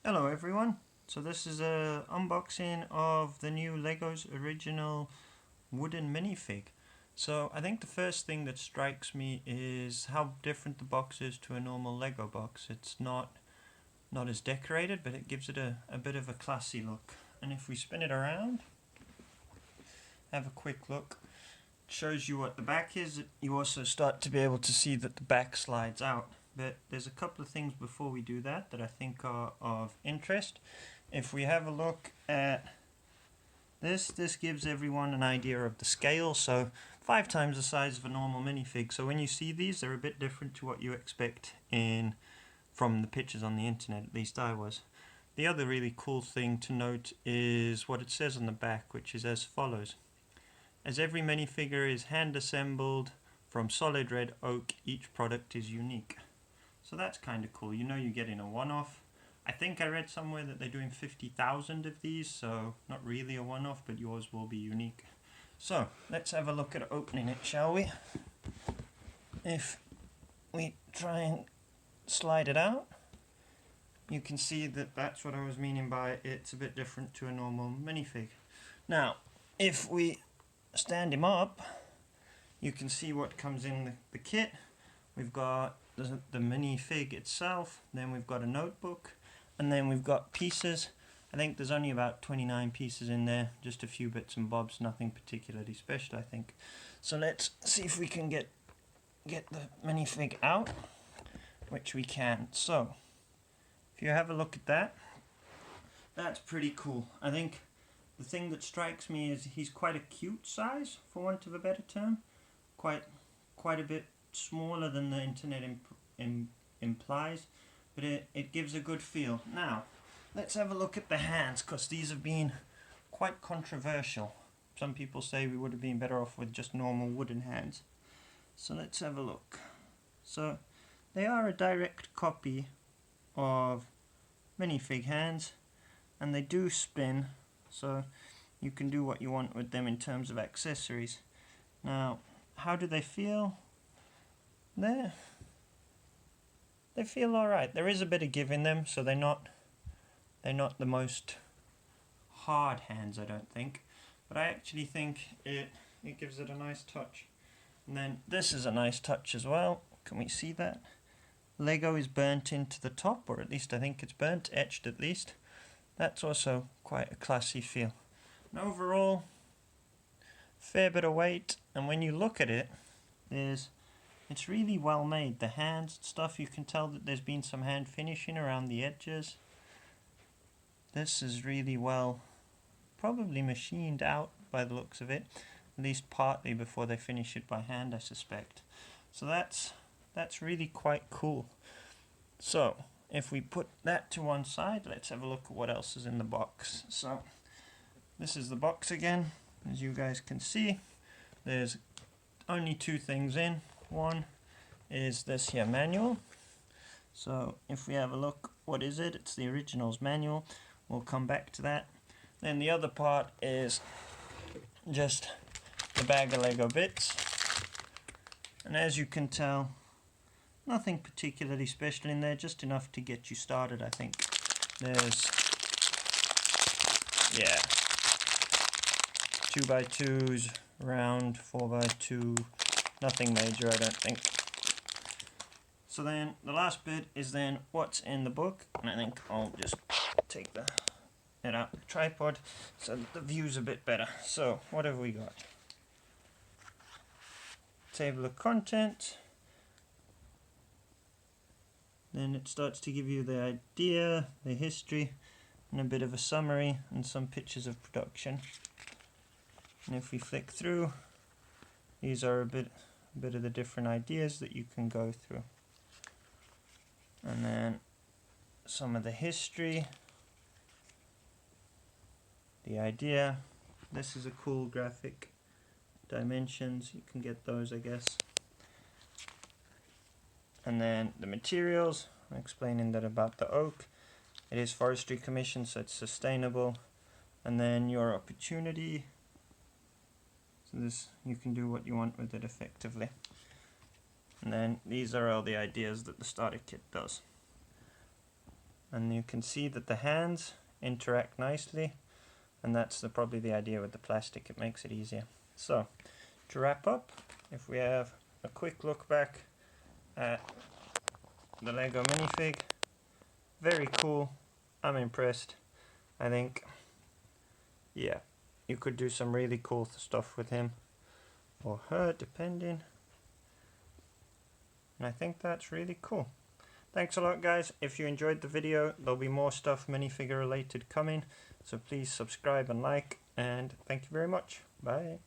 Hello everyone. So this is a unboxing of the new Legos original wooden minifig. So I think the first thing that strikes me is how different the box is to a normal Lego box. It's not as decorated, but it gives it a bit of a classy look. And if we spin it around, have a quick look. It shows you what the back is. You also start to be able to see that the back slides out. But there's a couple of things before we do that I think are of interest. If we have a look at this gives everyone an idea of the scale. So 5 times the size of a normal minifig. So when you see these, they're a bit different to what you expect from the pictures on the internet, at least I was. The other really cool thing to note is what it says on the back, which is as follows. As every minifigure is hand assembled from solid red oak, each product is unique. So that's kind of cool. You know you're getting a one-off. I think I read somewhere that they're doing 50,000 of these, so not really a one-off, but yours will be unique. So let's have a look at opening it, shall we? If we try and slide it out, you can see that that's what I was meaning by it's a bit different to a normal minifig. Now, if we stand him up, you can see what comes in the kit. We've got the minifig itself, then we've got a notebook, and then we've got pieces. I think there's only about 29 pieces in there, just a few bits and bobs, nothing particularly special, I think. So let's see if we can get the minifig out, which we can. So, if you have a look at that, that's pretty cool. I think the thing that strikes me is he's quite a cute size, for want of a better term. Quite a bit smaller than the internet implies, but it gives a good feel. Now, let's have a look at the hands, because these have been quite controversial. Some people say we would have been better off with just normal wooden hands. So let's have a look. So they are a direct copy of minifig hands, and they do spin, so you can do what you want with them in terms of accessories. Now, how do they feel? They feel alright. There is a bit of give in them, so they're not the most hard hands, I don't think. But I actually think it gives it a nice touch. And then this is a nice touch as well. Can we see that? Lego is burnt into the top, or at least I think it's burnt, etched at least. That's also quite a classy feel. And overall, fair bit of weight, and when you look at it, it's really well made. The hands and stuff, you can tell that there's been some hand finishing around the edges. This is really well, probably machined out by the looks of it, at least partly before they finish it by hand, I suspect. So that's really quite cool. So if we put that to one side, let's have a look at what else is in the box. So this is the box again. As you guys can see, there's only 2 things in. One is this here manual. So if we have a look, what is it? It's the originals manual. We'll come back to that. Then the other part is just the bag of Lego bits. And as you can tell, nothing particularly special in there, just enough to get you started, I think. There's, 2x2s, round, 4x2, nothing major, I don't think. So then the last bit is then what's in the book, and I think I'll just take it out the tripod so that the view's a bit better. So what have we got? Table of content. Then it starts to give you the idea, the history, and a bit of a summary and some pictures of production. And if we flick through, these are a bit of the different ideas that you can go through. And then some of the history, the idea. This is a cool graphic. Dimensions, you can get those, I guess. And then the materials, I'm explaining that about the oak. It is Forestry Commission, so it's sustainable. And then your opportunity. So this, you can do what you want with it effectively. And then these are all the ideas that the starter kit does. and you can see that the hands interact nicely, and that's probably the idea with the plastic, it makes it easier. So to wrap up, if we have a quick look back at the Lego minifig, very cool, I'm impressed. I think, yeah, you could do some really cool stuff with him or her, depending, and I think that's really cool. Thanks a lot, guys. If you enjoyed the video, there'll be more stuff minifigure related coming, so please subscribe and like, and thank you very much. Bye.